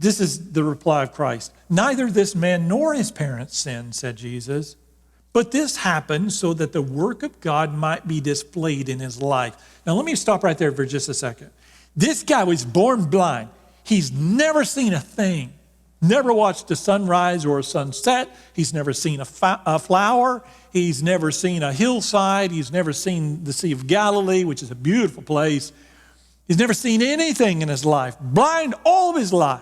This is the reply of Christ. Neither this man nor his parents sinned, said Jesus, but this happened so that the work of God might be displayed in his life. Now let me stop right there for just a second. This guy was born blind. He's never seen a thing. Never watched a sunrise or a sunset. He's never seen a flower. He's never seen a hillside. He's never seen the Sea of Galilee, which is a beautiful place. He's never seen anything in his life. Blind all of his life.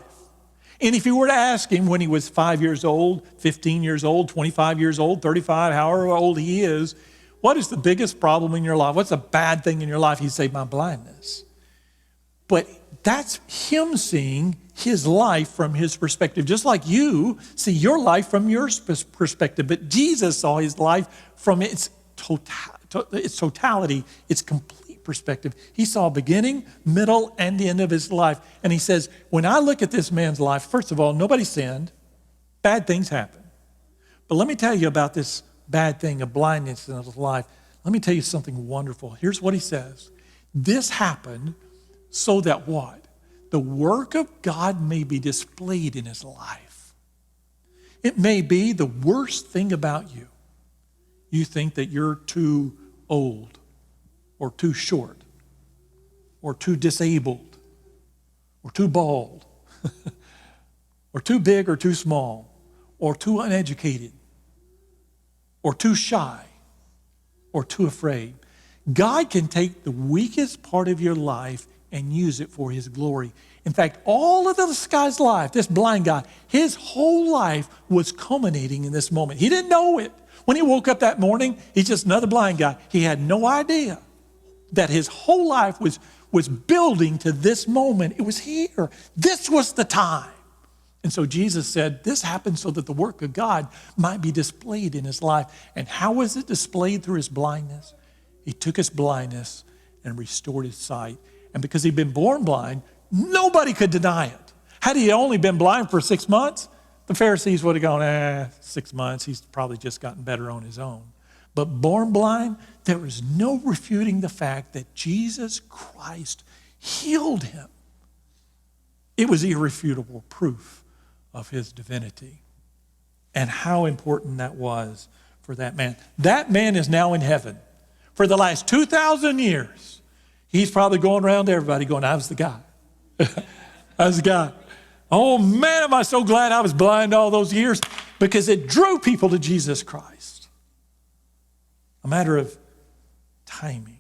And if you were to ask him when he was 5 years old, 15 years old, 25 years old, 35, however old he is, what is the biggest problem in your life? What's a bad thing in your life? He'd say, my blindness. But that's him seeing his life from his perspective, just like you see your life from your perspective. But Jesus saw his life from its totality, its complete perspective. He saw beginning, middle, and the end of his life. And he says, when I look at this man's life, first of all, nobody sinned. Bad things happen. But let me tell you about this bad thing of blindness in his life. Let me tell you something wonderful. Here's what he says. This happened so that what? The work of God may be displayed in his life. It may be the worst thing about you. You think that you're too old or too short or too disabled or too bald or too big or too small or too uneducated or too shy or too afraid. God can take the weakest part of your life and use it for his glory. In fact, all of this guy's life, this blind guy, his whole life was culminating in this moment. He didn't know it. When he woke up that morning, he's just another blind guy. He had no idea that his whole life was building to this moment. It was here. This was the time. And so Jesus said, this happened so that the work of God might be displayed in his life. And how was it displayed? Through his blindness. He took his blindness and restored his sight. And because he'd been born blind, nobody could deny it. Had he only been blind for 6 months, the Pharisees would have gone, 6 months, he's probably just gotten better on his own. But born blind, there was no refuting the fact that Jesus Christ healed him. It was irrefutable proof of his divinity and how important that was for that man. That man is now in heaven. For the last 2,000 years, he's probably going around to everybody going, I was the guy. I was the guy. Oh man, am I so glad I was blind all those years, because it drew people to Jesus Christ. A matter of timing.